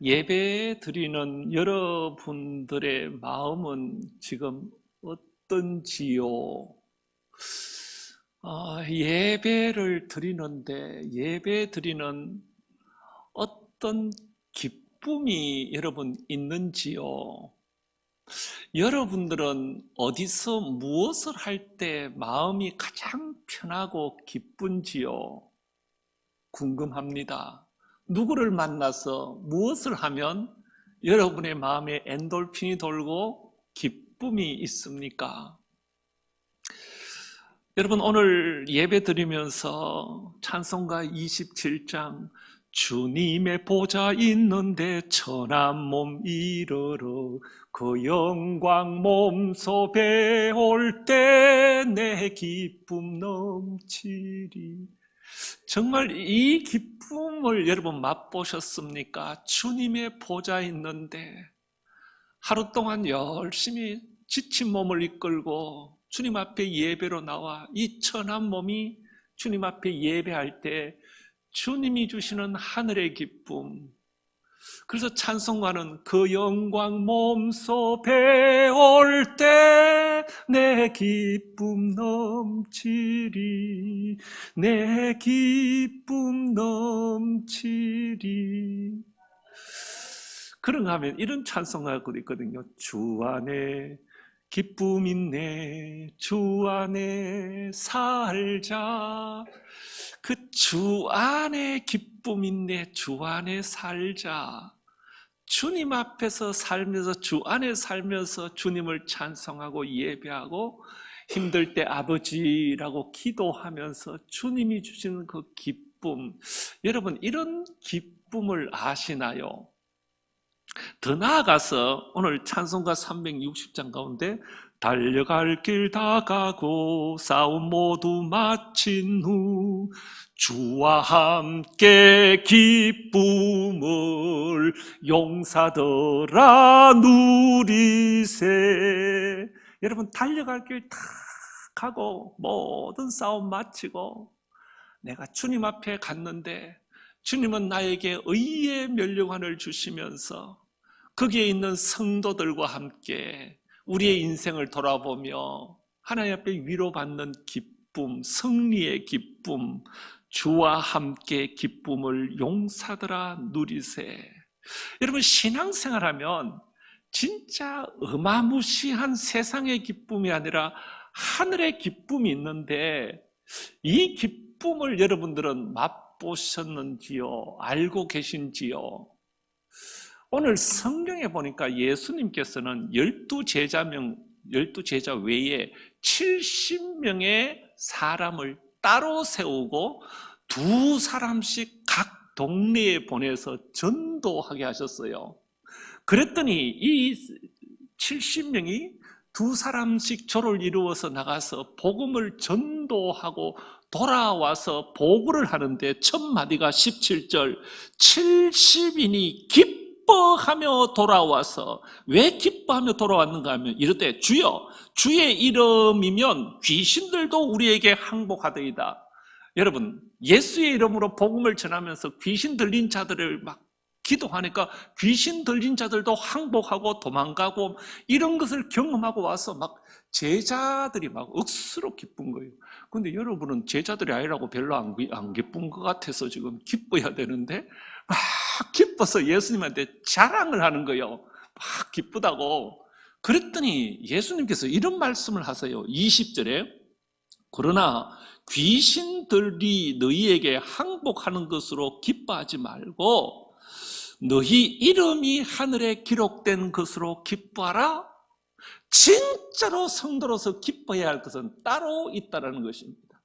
예배 드리는 여러분들의 마음은 지금 어떤지요? 예배를 드리는데 예배 드리는 어떤 기쁨이 여러분 있는지요? 여러분들은 어디서 무엇을 할 때 마음이 가장 편하고 기쁜지요? 궁금합니다. 누구를 만나서 무엇을 하면 여러분의 마음에 엔돌핀이 돌고 기쁨이 있습니까? 여러분, 오늘 예배 드리면서 찬송가 27장 주님의 보좌 있는데 천한 몸 이르러 그 영광 몸소 배울 때 내 기쁨 넘치리. 정말 이 기쁨을 여러분 맛보셨습니까? 주님의 보좌 있는데 하루 동안 열심히 지친 몸을 이끌고 주님 앞에 예배로 나와 이 천한 몸이 주님 앞에 예배할 때 주님이 주시는 하늘의 기쁨. 그래서 찬송가는 그 영광 몸소 배울 때 내 기쁨 넘치리, 내 기쁨 넘치리. 그런가 하면 이런 찬송가가 있거든요. 주 안에 기쁨 있네, 주 안에 살자. 그 주 안에 기쁨 있네, 주 안에 살자. 주님 앞에서 살면서, 주 안에 살면서 주님을 찬송하고 예배하고 힘들 때 아버지라고 기도하면서 주님이 주시는 그 기쁨, 여러분 이런 기쁨을 아시나요? 더 나아가서 오늘 찬송가 360장 가운데 달려갈 길 다 가고 싸움 모두 마친 후 주와 함께 기쁨을 용사들아 누리세. 여러분 달려갈 길 다 가고 모든 싸움 마치고 내가 주님 앞에 갔는데 주님은 나에게 의의 면류관을 주시면서 거기에 있는 성도들과 함께 우리의 인생을 돌아보며 하나님 앞에 위로받는 기쁨, 승리의 기쁨, 주와 함께 기쁨을 용사들아 누리세. 여러분 신앙생활하면 진짜 어마무시한 세상의 기쁨이 아니라 하늘의 기쁨이 있는데 이 기쁨을 여러분들은 맛보셨는지요? 알고 계신지요? 오늘 성경에 보니까 예수님께서는 12제자 외에 70명의 사람을 따로 세우고 2사람씩 각 동네에 보내서 전도하게 하셨어요. 그랬더니 이 70명이 2사람씩 조를 이루어서 나가서 복음을 전도하고 돌아와서 보고를 하는데 첫 마디가 17절 70인이 기뻐하며 돌아와서, 왜 기뻐하며 돌아왔는가 하면 이르되 주여 주의 이름이면 귀신들도 우리에게 항복하더이다. 여러분 예수의 이름으로 복음을 전하면서 귀신 들린 자들을 막 기도하니까 귀신 들린 자들도 항복하고 도망가고 이런 것을 경험하고 와서 막 제자들이 막 억수로 기쁜 거예요. 근데 여러분은 제자들이 아니라고 별로 안 기쁜 것 같아서 지금 기뻐야 되는데 막 기뻐서 예수님한테 자랑을 하는 거예요. 막 기쁘다고. 그랬더니 예수님께서 이런 말씀을 하세요. 20절에 그러나 귀신들이 너희에게 항복하는 것으로 기뻐하지 말고 너희 이름이 하늘에 기록된 것으로 기뻐하라. 진짜로 성도로서 기뻐해야 할 것은 따로 있다는 것입니다.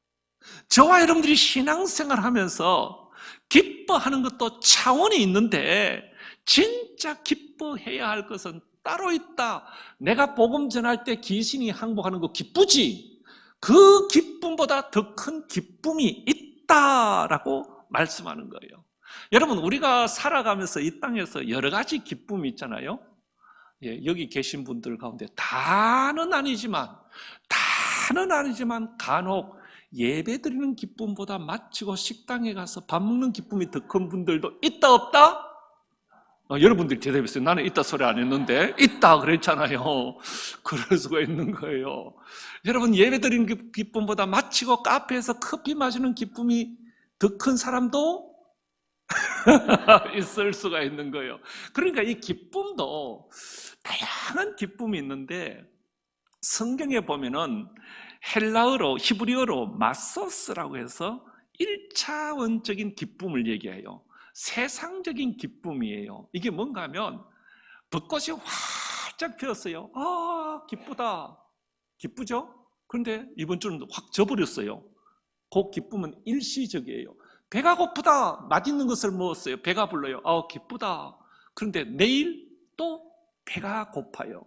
저와 여러분들이 신앙생활 하면서 기뻐하는 것도 차원이 있는데 진짜 기뻐해야 할 것은 따로 있다. 내가 복음 전할 때 귀신이 항복하는 거 기쁘지? 그 기쁨보다 더 큰 기쁨이 있다라고 말씀하는 거예요. 여러분 우리가 살아가면서 이 땅에서 여러 가지 기쁨이 있잖아요. 여기 계신 분들 가운데 다는 아니지만 간혹 예배 드리는 기쁨보다 마치고 식당에 가서 밥 먹는 기쁨이 더 큰 분들도 있다 없다? 여러분들이 대답했어요. 나는 있다 소리 안 했는데. 있다 그랬잖아요. 그럴 수가 있는 거예요. 여러분, 예배드리는 기쁨보다 마치고 카페에서 커피 마시는 기쁨이 더 큰 사람도 있을 수가 있는 거예요. 그러니까 이 기쁨도 다양한 기쁨이 있는데, 성경에 보면은 헬라어로, 히브리어로 마소스라고 해서 1차원적인 기쁨을 얘기해요. 세상적인 기쁨이에요. 이게 뭔가 하면 벚꽃이 활짝 피었어요. 기쁘다. 기쁘죠? 그런데 이번 주는 확 져버렸어요. 그 기쁨은 일시적이에요. 배가 고프다. 맛있는 것을 먹었어요. 배가 불러요. 기쁘다. 그런데 내일 또 배가 고파요.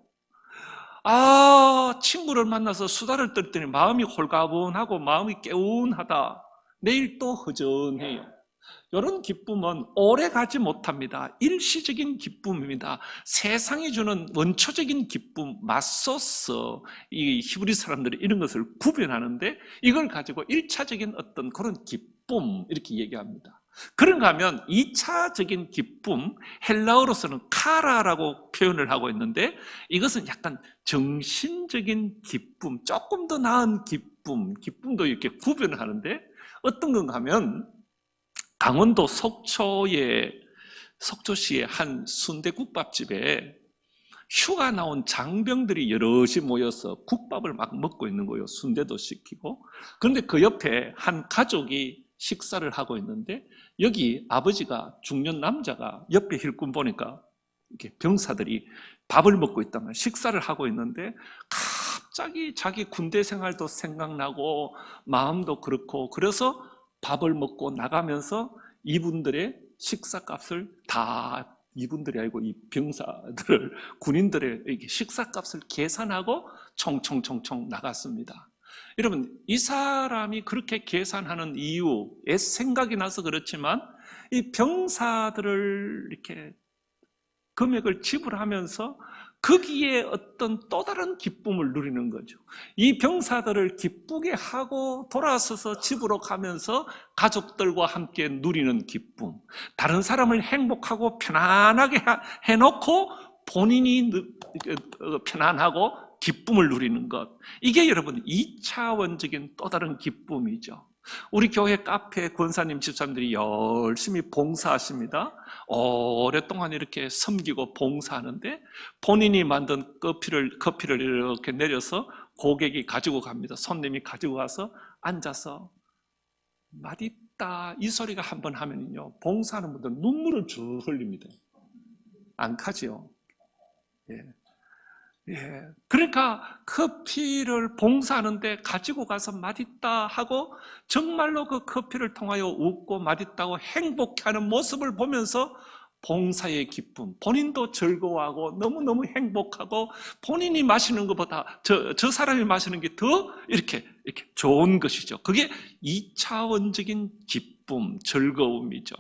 친구를 만나서 수다를 떨더니 마음이 홀가분하고 마음이 개운하다. 내일 또 허전해요. 이런 기쁨은 오래 가지 못합니다. 일시적인 기쁨입니다. 세상이 주는 원초적인 기쁨, 마소스, 이 히브리 사람들이 이런 것을 구별하는데, 이걸 가지고 1차적인 어떤 그런 기쁨, 이렇게 얘기합니다. 그런가 하면 2차적인 기쁨, 헬라어로서는 카라라고 표현을 하고 있는데, 이것은 약간 정신적인 기쁨, 조금 더 나은 기쁨도 이렇게 구별을 하는데, 어떤 건가 하면 강원도 속초시의 한 순대국밥집에 휴가 나온 장병들이 여럿이 모여서 국밥을 막 먹고 있는 거예요. 순대도 시키고. 그런데 그 옆에 한 가족이 식사를 하고 있는데, 여기 아버지가, 중년 남자가 옆에 힐끔 보니까 이렇게 병사들이 밥을 먹고 있단 말이에요. 식사를 하고 있는데 갑자기 자기 군대 생활도 생각나고 마음도 그렇고, 그래서 밥을 먹고 나가면서 이분들의 식사값을 다, 이분들이 아니고 이 병사들을, 군인들의 식사값을 계산하고 총총총총 나갔습니다. 여러분, 이 사람이 그렇게 계산하는 이유, 생각이 나서 그렇지만, 이 병사들을 이렇게 금액을 지불하면서 거기에 어떤 또 다른 기쁨을 누리는 거죠. 이 병사들을 기쁘게 하고 돌아서서 집으로 가면서 가족들과 함께 누리는 기쁨, 다른 사람을 행복하고 편안하게 해놓고 본인이 편안하고 기쁨을 누리는 것, 이게 여러분 2차원적인 또 다른 기쁨이죠. 우리 교회 카페 권사님 집사님들이 열심히 봉사하십니다. 오랫동안 이렇게 섬기고 봉사하는데, 본인이 만든 커피를 이렇게 내려서 고객이 가지고 갑니다. 손님이 가지고 가서 앉아서 맛있다, 이 소리가 한번 하면요, 봉사하는 분들 눈물을 쭉 흘립니다. 안 가지요? 그러니까 커피를 봉사하는데 가지고 가서 맛있다 하고 정말로 그 커피를 통하여 웃고 맛있다고 행복해하는 모습을 보면서 봉사의 기쁨, 본인도 즐거워하고 너무너무 행복하고, 본인이 마시는 것보다 저 사람이 마시는 게 더 이렇게 좋은 것이죠. 그게 2차원적인 기쁨, 즐거움이죠.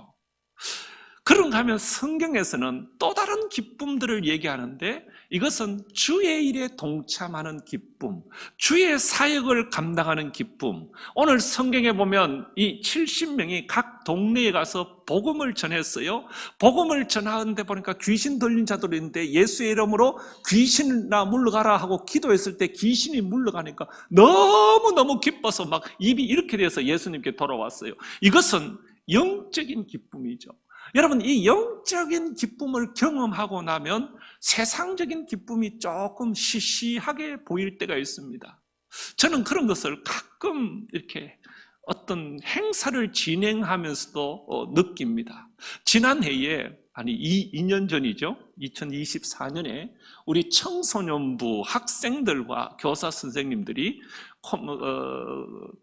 그런가 하면 성경에서는 또 다른 기쁨들을 얘기하는데, 이것은 주의 일에 동참하는 기쁨, 주의 사역을 감당하는 기쁨. 오늘 성경에 보면 이 70명이 각 동네에 가서 복음을 전했어요. 복음을 전하는데 보니까 귀신 들린 자들이 있는데, 예수의 이름으로 귀신이나 물러가라 하고 기도했을 때 귀신이 물러가니까 너무너무 기뻐서 막 입이 이렇게 돼서 예수님께 돌아왔어요. 이것은 영적인 기쁨이죠. 여러분, 이 영적인 기쁨을 경험하고 나면 세상적인 기쁨이 조금 시시하게 보일 때가 있습니다. 저는 그런 것을 가끔 이렇게 어떤 행사를 진행하면서도 느낍니다. 지난해에, 2년 전이죠. 2024년에 우리 청소년부 학생들과 교사 선생님들이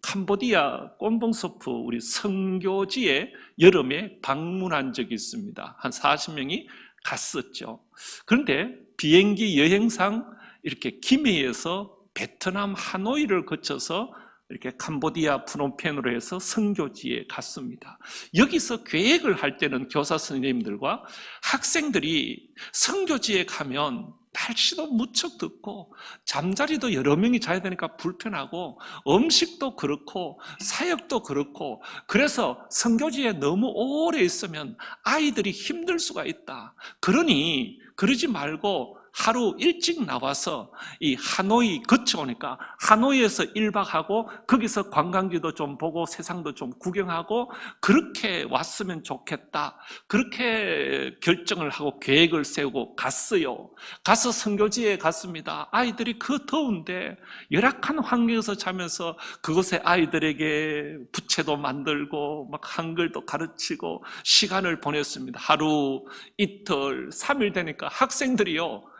캄보디아 꼰봉서프 우리 선교지에 여름에 방문한 적이 있습니다. 한 40명이 갔었죠. 그런데 비행기 여행상 이렇게 김해에서 베트남 하노이를 거쳐서 이렇게 캄보디아 프놈펜으로 해서 선교지에 갔습니다. 여기서 계획을 할 때는 교사 선생님들과 학생들이 선교지에 가면 날씨도 무척 덥고 잠자리도 여러 명이 자야 되니까 불편하고 음식도 그렇고 사역도 그렇고 그래서 선교지에 너무 오래 있으면 아이들이 힘들 수가 있다. 그러니 그러지 말고 하루 일찍 나와서 이 하노이 거쳐오니까 하노이에서 1박하고 거기서 관광지도 좀 보고 세상도 좀 구경하고 그렇게 왔으면 좋겠다. 그렇게 결정을 하고 계획을 세우고 갔어요. 가서 선교지에 갔습니다. 아이들이 그 더운데 열악한 환경에서 자면서 그곳에 아이들에게 부채도 만들고 막 한글도 가르치고 시간을 보냈습니다. 하루, 이틀, 3일 되니까 학생들이요.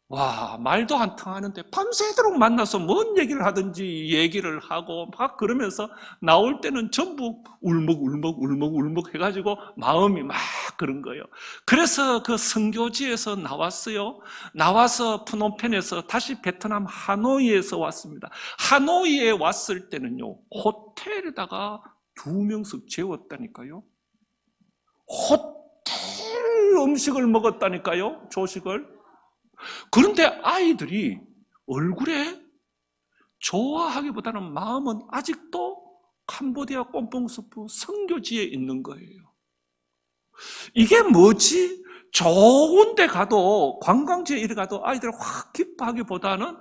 와, 말도 안 통하는데 밤새도록 만나서 뭔 얘기를 하든지 얘기를 하고 막 그러면서 나올 때는 전부 울먹울먹 해가지고 마음이 막 그런 거예요. 그래서 그 선교지에서 나왔어요. 나와서 프놈펜에서 다시 베트남 하노이에서 왔습니다. 하노이에 왔을 때는요, 호텔에다가 2명씩 재웠다니까요. 호텔 음식을 먹었다니까요, 조식을. 그런데 아이들이 얼굴에 좋아하기보다는 마음은 아직도 캄보디아 꼼뽕수프 선교지에 있는 거예요. 이게 뭐지? 좋은 데 가도 관광지에 이래 가도 아이들 확 기뻐하기보다는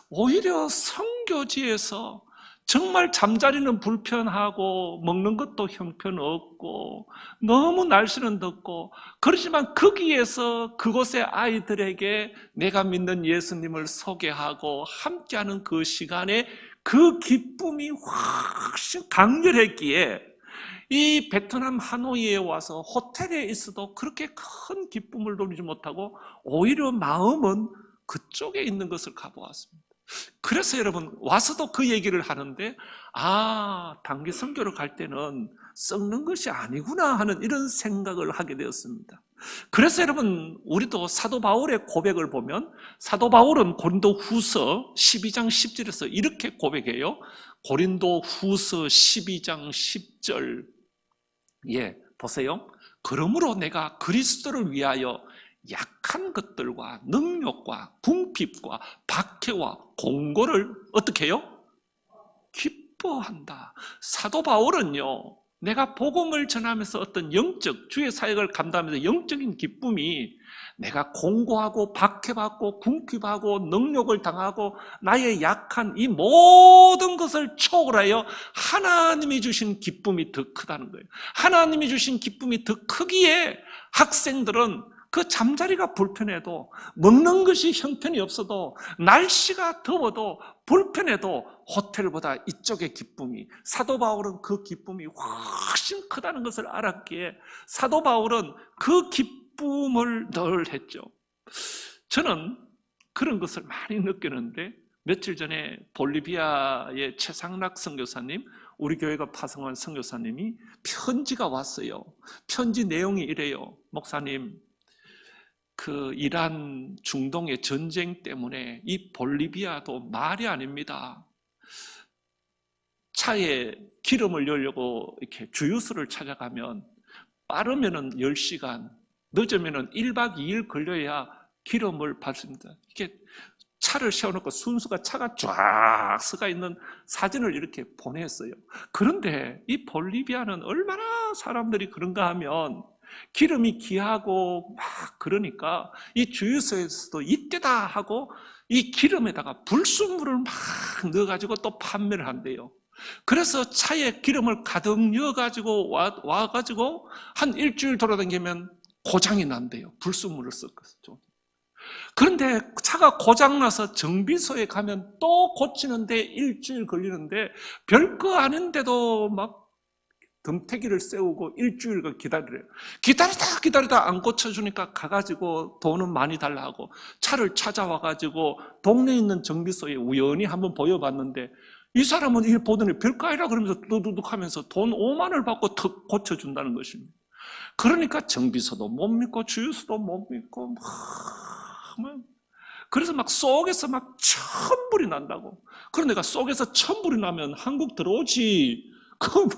오히려 선교지에서 정말 잠자리는 불편하고 먹는 것도 형편없고 너무 날씨는 덥고 그렇지만 거기에서 그곳의 아이들에게 내가 믿는 예수님을 소개하고 함께하는 그 시간에 그 기쁨이 훨씬 강렬했기에 이 베트남 하노이에 와서 호텔에 있어도 그렇게 큰 기쁨을 누리지 못하고 오히려 마음은 그쪽에 있는 것을 가보았습니다. 그래서 여러분 와서도 그 얘기를 하는데 단기 선교를 갈 때는 썩는 것이 아니구나 하는 이런 생각을 하게 되었습니다. 그래서 여러분 우리도 사도 바울의 고백을 보면 사도 바울은 고린도 후서 12장 10절에서 이렇게 고백해요. 고린도 후서 12장 10절 보세요. 그러므로 내가 그리스도를 위하여 약한 것들과 능력과 궁핍과 박해와 공고를 어떻게 해요? 기뻐한다. 사도 바울은요, 내가 복음을 전하면서 어떤 영적 주의 사역을 감당하면서 영적인 기쁨이 내가 공고하고 박해받고 궁핍하고 능력을 당하고 나의 약한 이 모든 것을 초월하여 하나님이 주신 기쁨이 더 크다는 거예요. 하나님이 주신 기쁨이 더 크기에 학생들은 그 잠자리가 불편해도 먹는 것이 형편이 없어도 날씨가 더워도 불편해도 호텔보다 이쪽의 기쁨이 사도 바울은 그 기쁨이 훨씬 크다는 것을 알았기에 사도 바울은 그 기쁨을 늘 했죠. 저는 그런 것을 많이 느끼는데 며칠 전에 볼리비아의 최상락 선교사님 우리 교회가 파송한 선교사님이 편지가 왔어요. 편지 내용이 이래요. 목사님 그 이란 중동의 전쟁 때문에 이 볼리비아도 말이 아닙니다. 차에 기름을 넣으려고 이렇게 주유소를 찾아가면 빠르면은 10시간, 늦으면은 1박 2일 걸려야 기름을 받습니다. 이렇게 차를 세워놓고 순수가 차가 쫙 서가 있는 사진을 이렇게 보냈어요. 그런데 이 볼리비아는 얼마나 사람들이 그런가 하면 기름이 귀하고 막 그러니까 이 주유소에서도 이때다 하고 이 기름에다가 불순물을 막 넣어가지고 또 판매를 한대요. 그래서 차에 기름을 가득 넣어가지고 와가지고 한 일주일 돌아다니면 고장이 난대요. 불순물을 섞어서. 그런데 차가 고장나서 정비소에 가면 또 고치는데 일주일 걸리는데 별거 아닌데도 막 덤태기를 세우고 일주일간 기다리래요. 기다리다 안 고쳐주니까 가가지고 돈은 많이 달라 하고 차를 찾아와가지고 동네에 있는 정비소에 우연히 한번 보여봤는데 이 사람은 이걸 보더니 별거 아니라 그러면서 두두둑 하면서 돈 5만 원을 받고 턱 고쳐준다는 것입니다. 그러니까 정비소도 못 믿고 주유소도 못 믿고 그래서 막 속에서 막 천불이 난다고. 그런데 내가 속에서 천불이 나면 한국 들어오지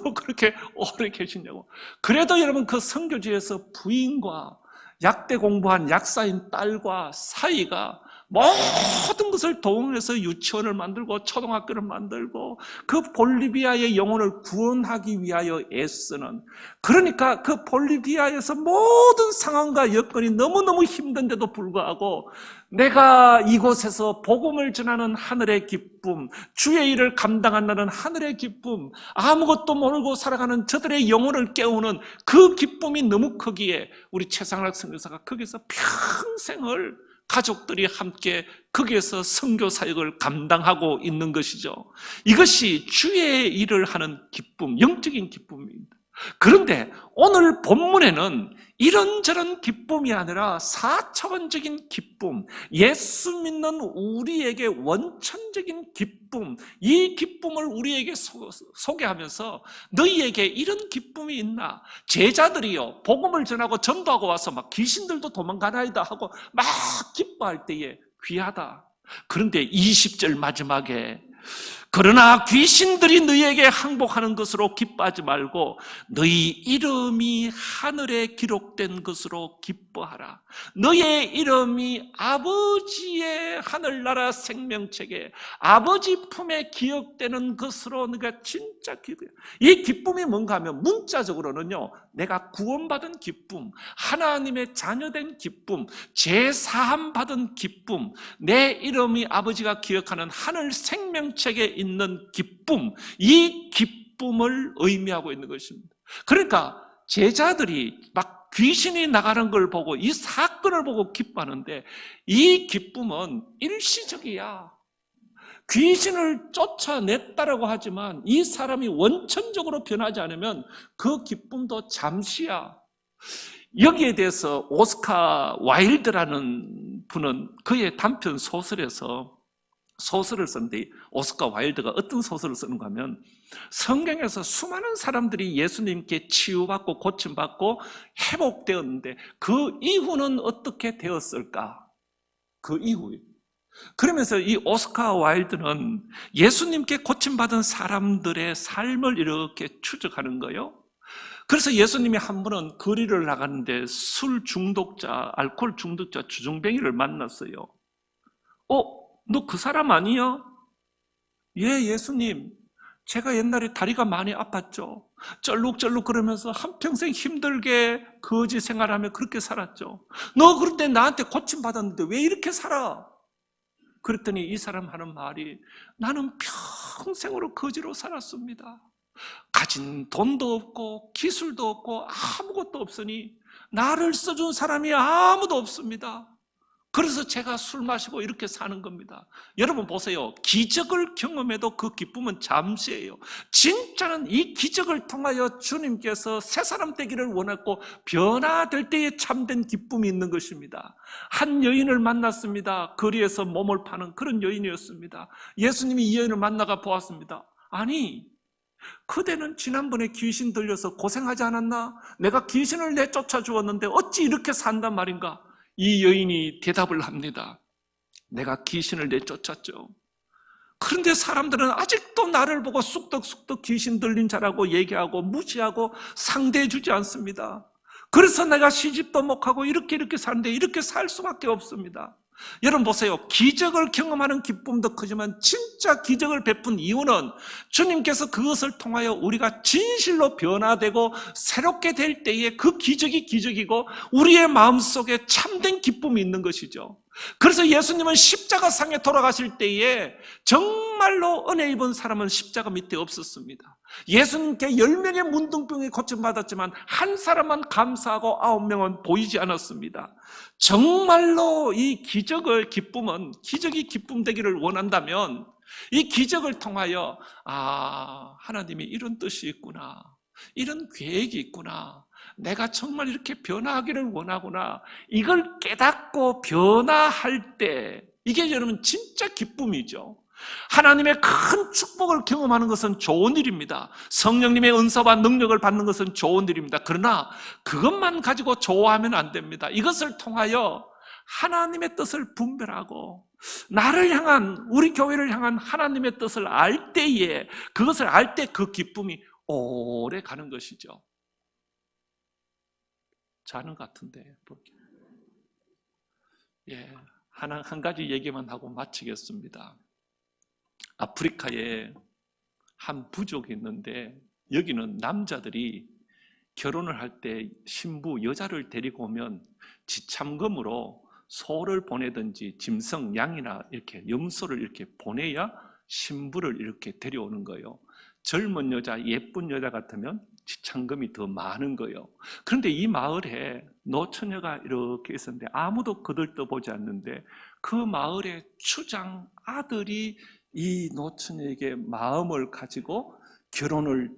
뭐 그렇게 오래 계시냐고. 그래도 여러분 그 선교지에서 부인과 약대 공부한 약사인 딸과 사이가 모든 것을 동원해서 유치원을 만들고 초등학교를 만들고 그 볼리비아의 영혼을 구원하기 위하여 애쓰는, 그러니까 그 볼리비아에서 모든 상황과 여건이 너무너무 힘든데도 불구하고 내가 이곳에서 복음을 전하는 하늘의 기쁨, 주의 일을 감당한다는 하늘의 기쁨, 아무것도 모르고 살아가는 저들의 영혼을 깨우는 그 기쁨이 너무 크기에 우리 최상락 선교사가 거기서 평생을 가족들이 함께 거기에서 선교 사역을 감당하고 있는 것이죠. 이것이 주의 일을 하는 기쁨, 영적인 기쁨입니다. 그런데 오늘 본문에는 이런저런 기쁨이 아니라 4차원적인 기쁨, 예수 믿는 우리에게 원천적인 기쁨, 이 기쁨을 우리에게 소개하면서 너희에게 이런 기쁨이 있나? 제자들이요, 복음을 전하고 전도하고 와서 막 귀신들도 도망가나이다 하고 막 기뻐할 때에 귀하다. 그런데 20절 마지막에 그러나 귀신들이 너희에게 항복하는 것으로 기뻐하지 말고 너희 이름이 하늘에 기록된 것으로 기뻐하라. 너희의 이름이 아버지의 하늘나라 생명책에 아버지 품에 기억되는 것으로 너가 진짜 기뻐해. 이 기쁨이 뭔가 하면 문자적으로는요, 내가 구원받은 기쁨, 하나님의 자녀된 기쁨, 죄사함 받은 기쁨, 내 이름이 아버지가 기억하는 하늘 생명책에 있는 기쁨, 이 기쁨을 의미하고 있는 것입니다. 그러니까 제자들이 막 귀신이 나가는 걸 보고 이 사건을 보고 기뻐하는데 이 기쁨은 일시적이야. 귀신을 쫓아냈다라고 하지만 이 사람이 원천적으로 변하지 않으면 그 기쁨도 잠시야. 여기에 대해서 오스카 와일드라는 분은 그의 단편 소설에서 소설을 썼는데, 오스카 와일드가 어떤 소설을 쓰는가 하면 성경에서 수많은 사람들이 예수님께 치유받고 고침받고 회복되었는데 그 이후는 어떻게 되었을까? 그 이후에. 그러면서 이 오스카 와일드는 예수님께 고침받은 사람들의 삶을 이렇게 추적하는 거예요. 그래서 예수님이 한 번은 거리를 나가는데 술 중독자, 알코올 중독자 주정뱅이를 만났어요. 너 그 사람 아니야? 예, 예수님. 제가 옛날에 다리가 많이 아팠죠. 쩔룩쩔룩 그러면서 한평생 힘들게 거지 생활하며 그렇게 살았죠. 너 그런데 나한테 고침받았는데 왜 이렇게 살아? 그랬더니 이 사람 하는 말이, 나는 평생으로 거지로 살았습니다. 가진 돈도 없고 기술도 없고 아무것도 없으니 나를 써준 사람이 아무도 없습니다. 그래서 제가 술 마시고 이렇게 사는 겁니다. 여러분 보세요. 기적을 경험해도 그 기쁨은 잠시예요. 진짜는 이 기적을 통하여 주님께서 새 사람 되기를 원했고 변화될 때에 참된 기쁨이 있는 것입니다. 한 여인을 만났습니다. 거리에서 몸을 파는 그런 여인이었습니다. 예수님이 이 여인을 만나가 보았습니다. 아니, 그대는 지난번에 귀신 들려서 고생하지 않았나? 내가 귀신을 내쫓아 주었는데 어찌 이렇게 산단 말인가? 이 여인이 대답을 합니다. 내가 귀신을 내쫓았죠. 그런데 사람들은 아직도 나를 보고 쑥덕쑥덕 귀신 들린 자라고 얘기하고 무시하고 상대해 주지 않습니다. 그래서 내가 시집도 못 가고 이렇게 사는데 이렇게 살 수밖에 없습니다. 여러분 보세요. 기적을 경험하는 기쁨도 크지만 진짜 기적을 베푼 이유는 주님께서 그것을 통하여 우리가 진실로 변화되고 새롭게 될 때에 그 기적이 기적이고 우리의 마음속에 참된 기쁨이 있는 것이죠. 그래서 예수님은 십자가상에 돌아가실 때에 정말로 은혜 입은 사람은 십자가 밑에 없었습니다. 예수님께 10명의 문둥병이 고침받았지만 한 사람만 감사하고 9명은 보이지 않았습니다. 정말로 이 기적을 기쁨은 기적이 기쁨 되기를 원한다면 이 기적을 통하여 하나님이 이런 뜻이 있구나, 이런 계획이 있구나, 내가 정말 이렇게 변화하기를 원하구나, 이걸 깨닫고 변화할 때 이게 여러분 진짜 기쁨이죠. 하나님의 큰 축복을 경험하는 것은 좋은 일입니다. 성령님의 은사와 능력을 받는 것은 좋은 일입니다. 그러나 그것만 가지고 좋아하면 안 됩니다. 이것을 통하여 하나님의 뜻을 분별하고 나를 향한, 우리 교회를 향한 하나님의 뜻을 알 때에, 그것을 알 때 그 기쁨이 오래 가는 것이죠. 자는 것 같은데 볼게요. 한 가지 얘기만 하고 마치겠습니다. 아프리카에 한 부족이 있는데 여기는 남자들이 결혼을 할 때 신부 여자를 데리고 오면 지참금으로 소를 보내든지 짐승, 양이나 이렇게 염소를 이렇게 보내야 신부를 이렇게 데려오는 거예요. 젊은 여자, 예쁜 여자 같으면 지참금이 더 많은 거예요. 그런데 이 마을에 노처녀가 이렇게 있었는데 아무도 거들떠보지 않는데 그 마을의 추장 아들이 이 노처녀에게 마음을 가지고 결혼을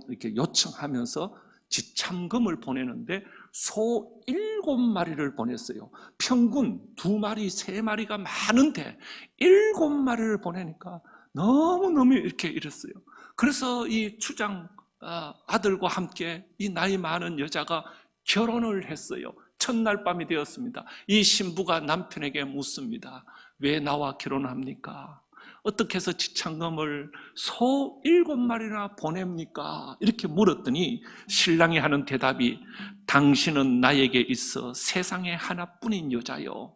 이렇게 요청하면서 지참금을 보내는데 소 7마리를 보냈어요. 평균 2마리, 3마리가 많은데 7마리를 보내니까 너무너무 이렇게 이랬어요. 그래서 이 추장 아들과 함께 이 나이 많은 여자가 결혼을 했어요. 첫날 밤이 되었습니다. 이 신부가 남편에게 묻습니다. 왜 나와 결혼합니까? 어떻게 해서 지참금을 소 7마리나 보냅니까? 이렇게 물었더니 신랑이 하는 대답이 당신은 나에게 있어 세상에 하나뿐인 여자요.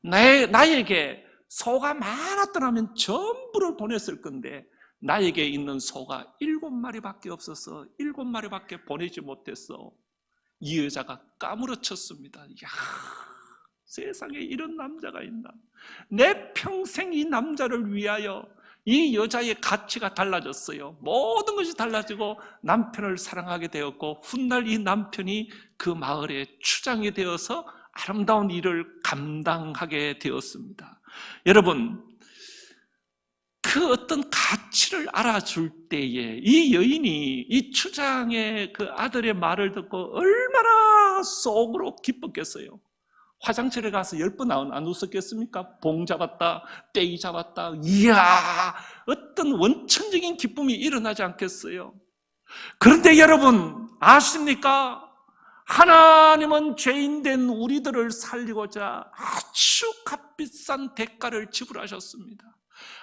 나에게 소가 많았더라면 전부를 보냈을 건데 나에게 있는 소가 7마리밖에 없어서 7마리밖에 보내지 못했어. 이 여자가 까무러쳤습니다. 이야, 세상에 이런 남자가 있나? 내 평생 이 남자를 위하여 이 여자의 가치가 달라졌어요. 모든 것이 달라지고 남편을 사랑하게 되었고 훗날 이 남편이 그 마을의 추장이 되어서 아름다운 일을 감당하게 되었습니다. 여러분, 그 어떤 가치를 알아줄 때에 이 여인이 이 추장의 그 아들의 말을 듣고 얼마나 속으로 기뻤겠어요. 화장실에 가서 10번 안 웃었겠습니까? 봉 잡았다, 떼기 잡았다. 이야, 어떤 원천적인 기쁨이 일어나지 않겠어요? 그런데 여러분 아십니까? 하나님은 죄인된 우리들을 살리고자 아주 값비싼 대가를 지불하셨습니다.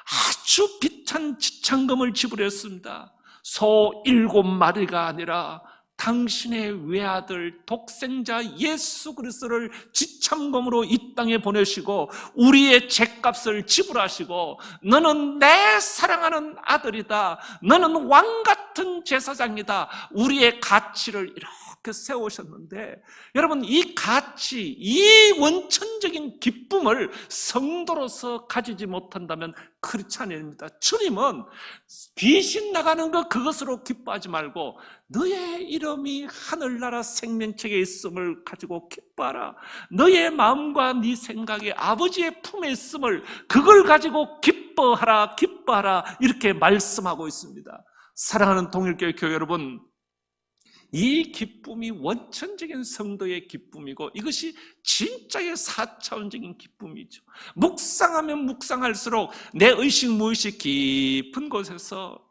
아주 비싼 지참금을 지불했습니다. 소 7마리가 아니라 당신의 외아들 독생자 예수 그리스도를 지참금으로 이 땅에 보내시고 우리의 죄값을 지불하시고 너는 내 사랑하는 아들이다, 너는 왕같은 제사장이다, 우리의 가치를 이렇게 세우셨는데 여러분, 이 가치, 이 원천적인 기쁨을 성도로서 가지지 못한다면 크리스찬입니다. 주님은 귀신 나가는 것 그것으로 기뻐하지 말고 너의 이름이 하늘나라 생명책에 있음을 가지고 기뻐하라. 너의 마음과 네 생각이 아버지의 품에 있음을 그걸 가지고 기뻐하라, 기뻐하라 이렇게 말씀하고 있습니다. 사랑하는 동일교회 교회 여러분, 이 기쁨이 원천적인 성도의 기쁨이고 이것이 진짜의 4차원적인 기쁨이죠. 묵상하면 묵상할수록 내 의식 무의식 깊은 곳에서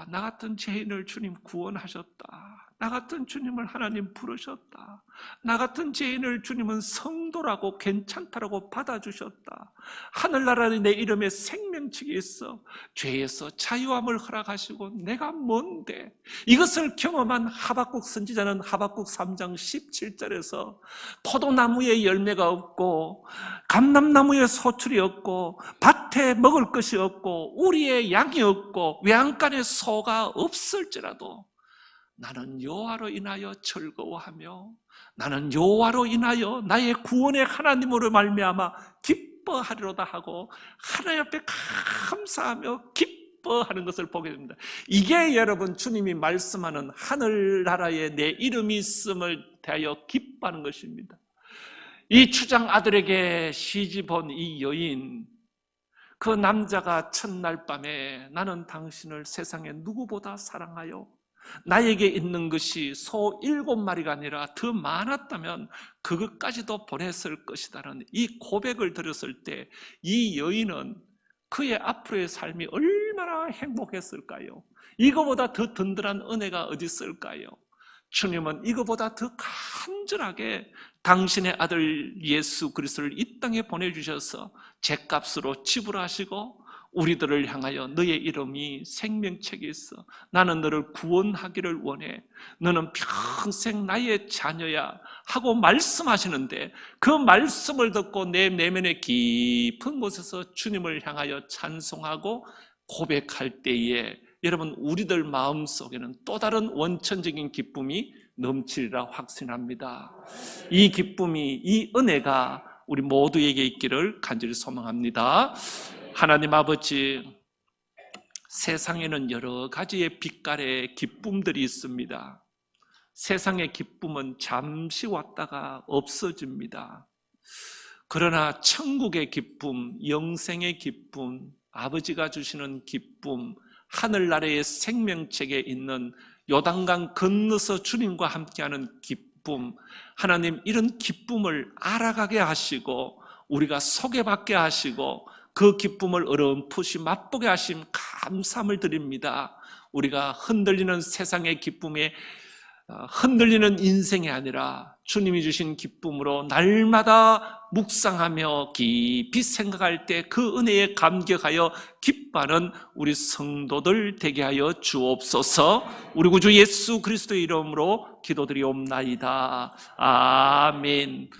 나 같은 죄인을 주님 구원하셨다. 나 같은 주님을 하나님 부르셨다. 나 같은 죄인을 주님은 성도라고 괜찮다라고 받아주셨다. 하늘나라에 내 이름에 생명책이 있어 죄에서 자유함을 허락하시고 내가 뭔데? 이것을 경험한 하박국 선지자는 하박국 3장 17절에서 포도나무에 열매가 없고 감람나무에 소출이 없고 밭에 먹을 것이 없고 우리의 양이 없고 외양간에 소가 없을지라도 나는 여호와로 인하여 즐거워하며 나는 여호와로 인하여 나의 구원의 하나님으로 말미암아 기뻐하리로다 하고 하나님 앞에 감사하며 기뻐하는 것을 보게 됩니다. 이게 여러분 주님이 말씀하는 하늘나라에 내 이름이 있음을 대하여 기뻐하는 것입니다. 이 추장 아들에게 시집 온 이 여인, 그 남자가 첫날 밤에 나는 당신을 세상에 누구보다 사랑하여 나에게 있는 것이 소 7마리가 아니라 더 많았다면 그것까지도 보냈을 것이다라는 이 고백을 들었을 때 이 여인은 그의 앞으로의 삶이 얼마나 행복했을까요? 이거보다 더 든든한 은혜가 어디 있을까요? 주님은 이거보다 더 간절하게 당신의 아들 예수 그리스도를 이 땅에 보내주셔서 죄값으로 지불하시고 우리들을 향하여 너의 이름이 생명책에 있어 나는 너를 구원하기를 원해. 너는 평생 나의 자녀야. 하고 말씀하시는데 그 말씀을 듣고 내 내면의 깊은 곳에서 주님을 향하여 찬송하고 고백할 때에 여러분 우리들 마음속에는 또 다른 원천적인 기쁨이 넘치리라 확신합니다. 이 기쁨이, 이 은혜가 우리 모두에게 있기를 간절히 소망합니다. 하나님 아버지, 세상에는 여러 가지의 빛깔의 기쁨들이 있습니다. 세상의 기쁨은 잠시 왔다가 없어집니다. 그러나 천국의 기쁨, 영생의 기쁨, 아버지가 주시는 기쁨, 하늘나라의 생명책에 있는 요단강 건너서 주님과 함께하는 기쁨, 하나님 이런 기쁨을 알아가게 하시고 우리가 소개받게 하시고 그 기쁨을 어렴풋이 맛보게 하심 감사함을 드립니다. 우리가 흔들리는 세상의 기쁨에 흔들리는 인생이 아니라 주님이 주신 기쁨으로 날마다 묵상하며 깊이 생각할 때 그 은혜에 감격하여 기뻐하는 우리 성도들 되게 하여 주옵소서. 우리 구주 예수 그리스도의 이름으로 기도드리옵나이다. 아멘.